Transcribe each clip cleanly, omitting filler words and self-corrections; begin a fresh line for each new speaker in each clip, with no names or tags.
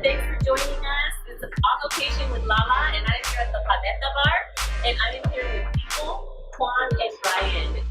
and thanks for joining us. This is on location with LaLa, and I'm here at the Paleta Bar, and I am here with people, Juan and Brian.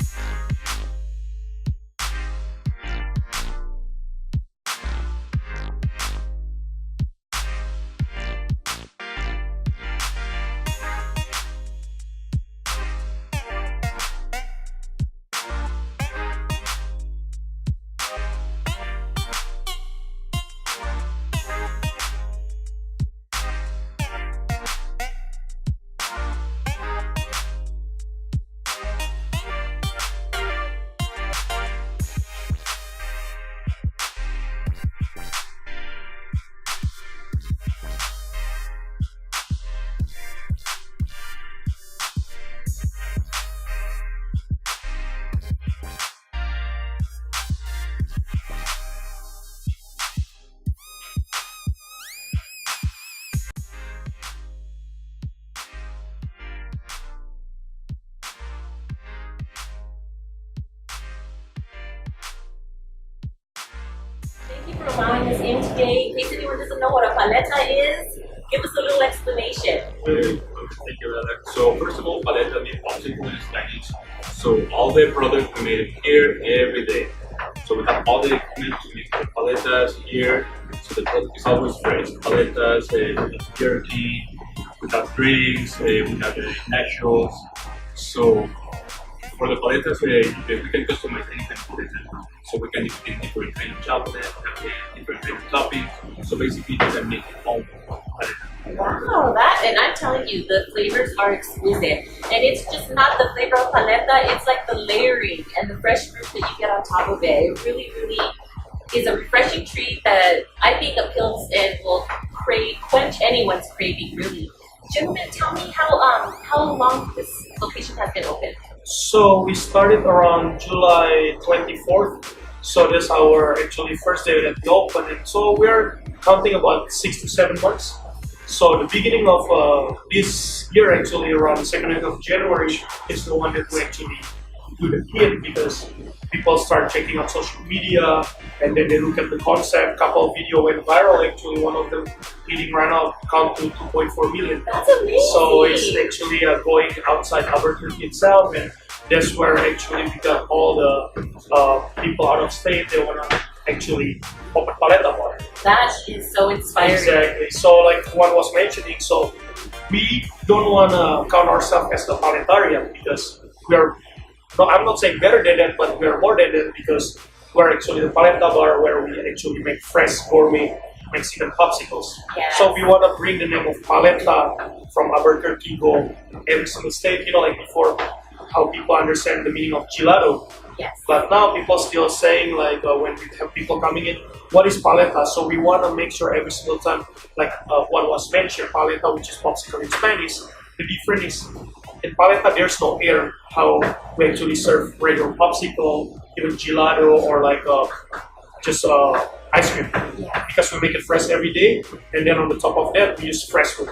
Thank you for allowing us in today. In case anyone doesn't know what a paleta is, give us a little explanation.
Thank you, LaLa. So first of all, paleta means popsicle in Spanish. So all the products we made here every day. So we have all the equipment to make the paletas here. So the product is always fresh. Paletas, we have jerky, we have drinks, we have naturals. So for the paletas, we can customize any kind of paleta. So we can use different kind of chocolate, different kind of toppings. So basically, you can make it all paleta.
Wow, and I'm telling you, the flavors are exquisite. And it's just not the flavor of paleta, it's like the layering and the fresh fruit that you get on top of it. It really, really is a refreshing treat that I think appeals and will quench anyone's craving, really. Gentlemen, tell me how long this location has been open.
So we started around July 24th. So this is our actually first day that we opened, and so we are counting about 6 to 7 months. So the beginning of this year, actually around the second week of January, is the one that we actually do the hit, because people start checking out social media and then they look at the concept. Couple of video went viral. Actually, one of them hitting right now count to 2.4 million.
That's amazing.
So it's actually going outside Albuquerque itself, and that's where actually we got all the people out of state. They want to actually open Paleta Bar.
That is so inspiring.
Exactly. So like Juan was mentioning, so we don't want to count ourselves as the paletarian, because we are, no, I'm not saying better than that, but we are more than that, because we're actually the Paleta Bar where we actually make fresh gourmet Mexican popsicles.
Yes.
So we want to bring the name of Paleta from Albuquerque, go every single state, like before, how people understand the meaning of gelato.
Yes.
But now people still saying, like when we have people coming in, what is paleta? So we want to make sure every single time, like what was mentioned, paleta, which is popsicle in Spanish, the difference is in paleta there's no air. How we actually serve regular popsicle, even gelato, or like just ice cream.
Yeah.
Because we make it fresh every day, and then on the top of that we use fresh fruit.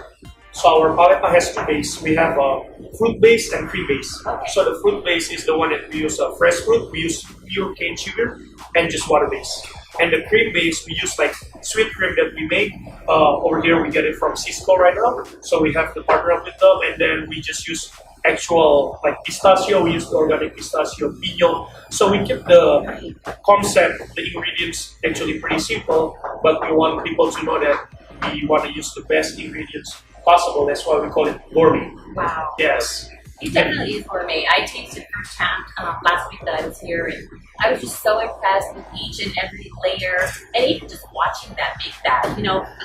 So our paleta has two base. We have a fruit base and cream base.
Okay.
So the fruit base is the one that we use fresh fruit. We use pure cane sugar and just water base. And the cream base, we use like sweet cream that we make. Over here we get it from Cisco right now. So we have to partner up with them, and then we just use actual like pistachio. We use the organic pistachio, piño. So we keep the concept, the ingredients actually pretty simple, but we want people to know that we want to use the best ingredients possible. That's why we call it gourmet.
Wow.
Yes.
It definitely is gourmet. I tasted firsthand last week that I was here, and I was just so impressed with each and every layer, and even just watching that make that.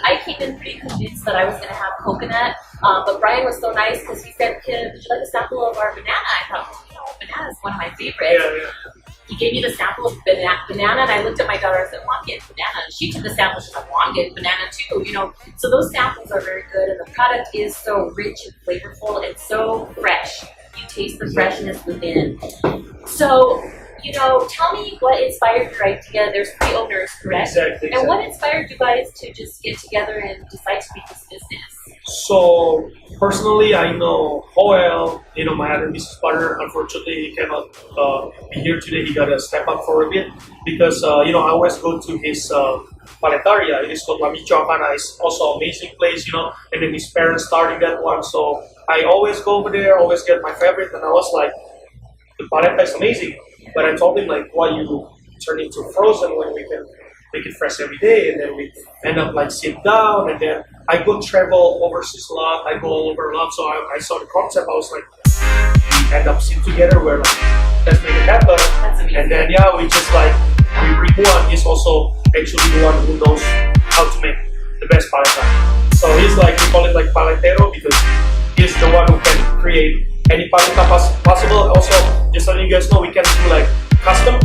I came in pretty convinced that I was going to have coconut, but Brian was so nice because he said, "Would you like a sample of our banana?" I thought, banana is one of my favorites.
Yeah.
He gave me the sample of banana, and I looked at my daughter and said, "Juan, get banana." And she took the sample. She said, "Juan, get banana too." So those samples are very good, and the product is so rich and flavorful and so fresh. You taste the freshness within. So, tell me what inspired your idea. There's 3 owners, correct?
Exactly.
And what inspired you guys to just get together and decide to make this business?
So personally, I know Joel, my other business partner. Unfortunately, he cannot be here today. He got to step up for a bit because I always go to his paletaria. It is called La Michoacana. It's also an amazing place, And then his parents starting that one, so I always go over there, always get my favorite. And I was like, the paleta is amazing, but I told him like, why you turn it to frozen when we can make it fresh every day? And then we end up like sit down, and then I go travel overseas a lot. I go all over a lot, so I saw the concept. I was like, we end up sit together. We're like, let's make it happen. And then we just like we bring one. He's also actually the one who knows how to make the best paleta. So he's like, we call it like paletero because he's the one who can create any paleta possible. Also, just letting you guys know, we can do like custom.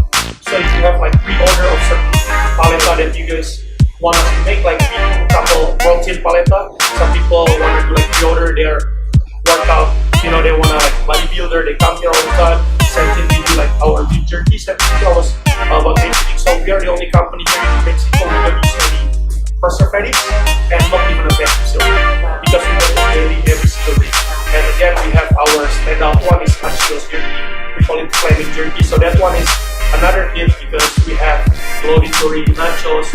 So if you have like pre-order of certain paleta that you guys want us to make, like couple protein paleta. Some people want to do like pre-order their workout. They want to like bodybuilder. They come here all the time. Same thing we do like our beef jerky. Same thing I was about mentioning. So we are the only company here in Mexico who don't use any preservatives and not even a vacuum seal because we do it daily every single day. And again, we have our standout one is nachos jerky. We call it flaming jerky. So that one is another hit because we have gloratory nachos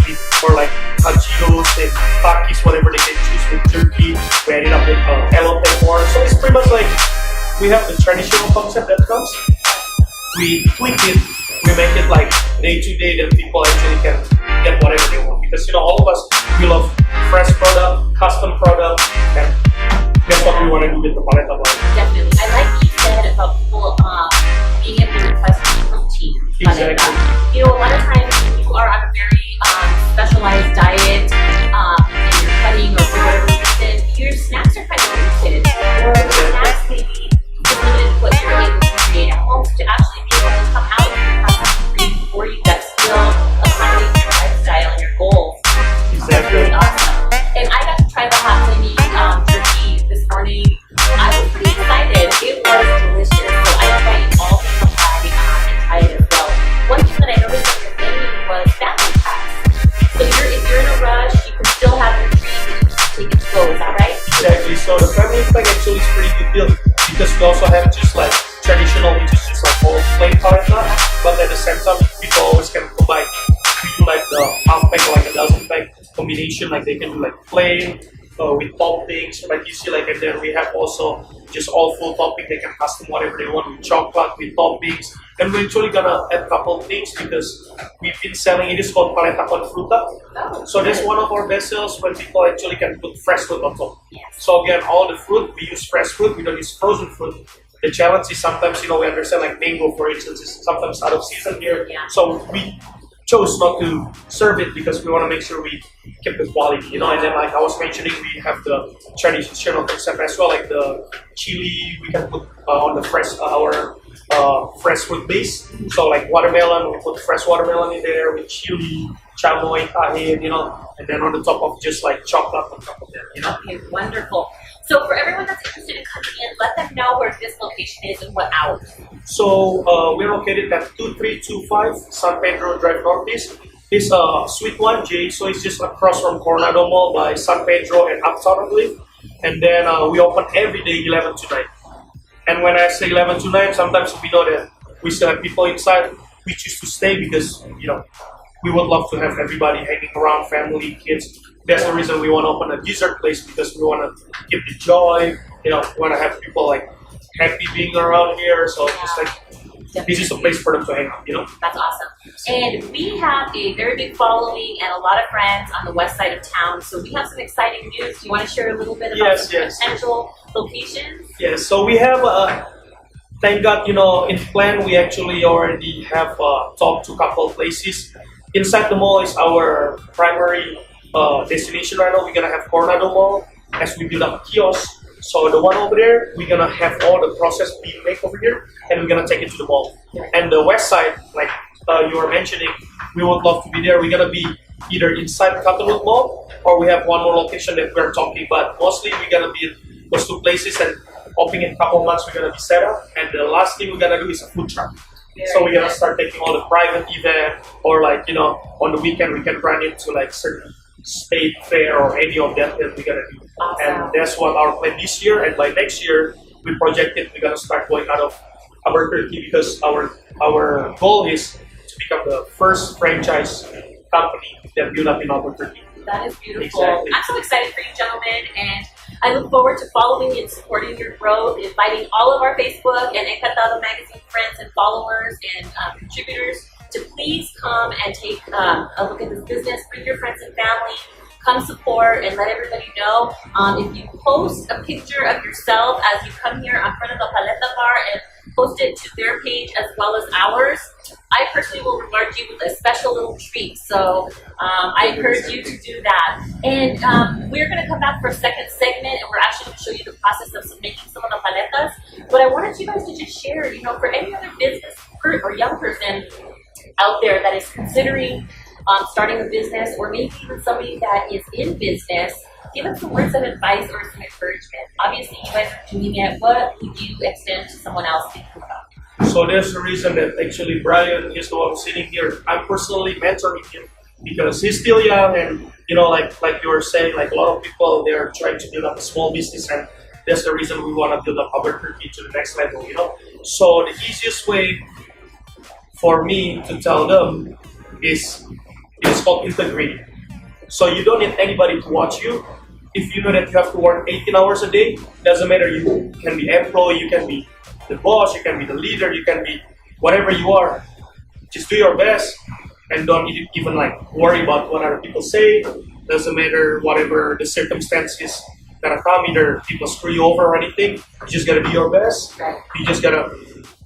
or like tachitos and takis, whatever they can choose with jerky. We ended up with elote more. So it's pretty much like we have the traditional concept that comes. We tweak it, we make it like day to day that people actually can get whatever they want. Because all of us, we love fresh product, custom product, and that's what we want to do with the Paleta Bar.
Definitely. I like what you said about people being able to request protein.
Exactly.
A lot of times when you are on a very specialized diet and you're cutting or for whatever reason, your snacks are kind of limited. Or your snacks maybe is limited to what you're able to create at home to actually be able to come out and have something created for you that still accommodates your lifestyle and your goals.
Exactly.
That's really awesome. And I got to try the hot flaming jerky this morning. I was pretty excited. It was delicious. So I invite all people to try and try it as well. One thing that I noticed on your menu was family packs. So if you're in a rush, you can still have your treat and you can take it to go. Is that right?
Exactly. So the family pack actually is pretty good deal because we also have just like traditional, which is just like all plain paleta, but at the same time, people always can combine. We do like the half pack or like a dozen pack combination, like they can do like plain with toppings, like you see, like, and then we have also just all full topping. They can custom whatever they want with chocolate, with toppings, and we're actually gonna add a couple of things because we've been selling it is called paleta con fruta.
Oh,
So that's one of our best sales when people actually can put fresh fruit on top.
yes.
So again, all the fruit we use fresh fruit. We don't use frozen fruit. The challenge is sometimes we understand like mango, for instance, is sometimes out of season here.
Yeah.
So we chose not to serve it because we want to make sure we keep the quality, And then like I was mentioning, we have the traditional concept as well, like the chili we can put on the fresh our fresh fruit base. So like watermelon, we put fresh watermelon in there with chili, chamoy, tahin, and then on the top of just like chocolate on top of that,
Okay, wonderful. So for everyone that's interested in coming in, let them know where this location is and what hours.
So we're located at 2325 San Pedro Drive Northeast. It's Suite 1J, so it's just across from Coronado Mall by San Pedro and Uptown, I believe. And then we open every day 11 to 9. And when I say 11 to 9, sometimes we know that we still have people inside. We choose to stay because, we would love to have everybody hanging around, family, kids. That's the reason we want to open a dessert place because we want to keep the joy. We want to have people like happy being around here. So just like this is a place for them to hang out.
That's awesome. And we have a very big following and a lot of friends on the west side of town. So we have some exciting news. Do you want to share a little bit about some potential locations?
Yes. So we have, thank God, in plan we actually already have talked to a couple of places. Inside the mall is our primary destination right now. We're gonna have Coronado Mall as we build up kiosks. So the one over there, we're gonna have all the process being made over here, and we're gonna take it to the mall. And the west side, like you were mentioning, we would love to be there. We're gonna be either inside Cottonwood Mall, or we have one more location that we're talking. But mostly we're gonna be in those two places, and hoping in a couple of months we're gonna be set up. And the last thing we're gonna do is a food truck. So we're gonna start taking all the private event, or like on the weekend we can run into like certain state fair or any of that we're gonna do.
Awesome.
And that's what our plan this year. And by next year, we projected we're gonna start going out of Albuquerque because our goal is to become the first franchise company that built up in Albuquerque.
That is beautiful.
Exactly.
I'm so excited for you, gentlemen, and I look forward to following and supporting your growth, inviting all of our Facebook and Encantado Magazine friends and followers and contributors to please come and take a look at this business. Bring your friends and family. Come support and let everybody know. If you post a picture of yourself as you come here in front of the Paleta Bar and post it to their page as well as ours, I personally will reward you with a special little treat. So I encourage you to do that. And we're going to come back for a second segment, and we're actually going to show you the process of making some of the paletas. But I wanted you guys to just share, for any other business or young person out there that is considering starting a business, or maybe even somebody that is in business, give us some words of advice or some encouragement. Obviously, you guys are doing it. What would you extend to someone else thinking about?
So there's the reason that actually Brian is the one sitting here. I'm personally mentoring him because he's still young, and like you were saying, like a lot of people, they're trying to build up a small business, and that's the reason we want to build up Albuquerque to the next level. So the easiest way for me to tell them is it's called integrity. So you don't need anybody to watch you. If you know that you have to work 18 hours a day, doesn't matter. You can be employee, you can be the boss, you can be the leader, you can be whatever you are. Just do your best and don't even worry about what other people say. Doesn't matter whatever the circumstances that come, either people screw you over or anything. You just gotta do your best. You just gotta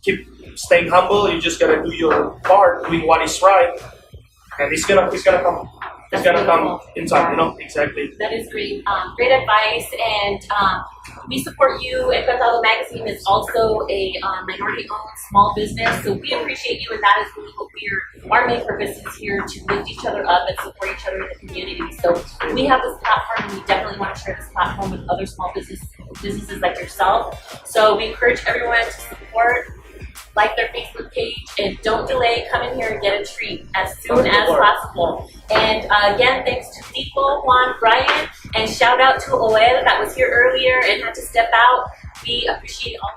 keep staying humble. You just gotta do your part, doing what is right. And it's gonna come. It's gonna come in time, exactly.
That is great. Great advice, and we support you. Encantado Magazine is also a minority-owned small business, so we appreciate you, and that is really what our main purpose is here, to lift each other up and support each other in the community. So we have this platform, and we definitely want to share this platform with other small businesses like yourself. So we encourage everyone to support. Like their Facebook page, and don't delay. Come in here and get a treat as soon as possible. And again, thanks to Nico, Juan, Brian, and shout out to Oel that was here earlier and had to step out. We appreciate all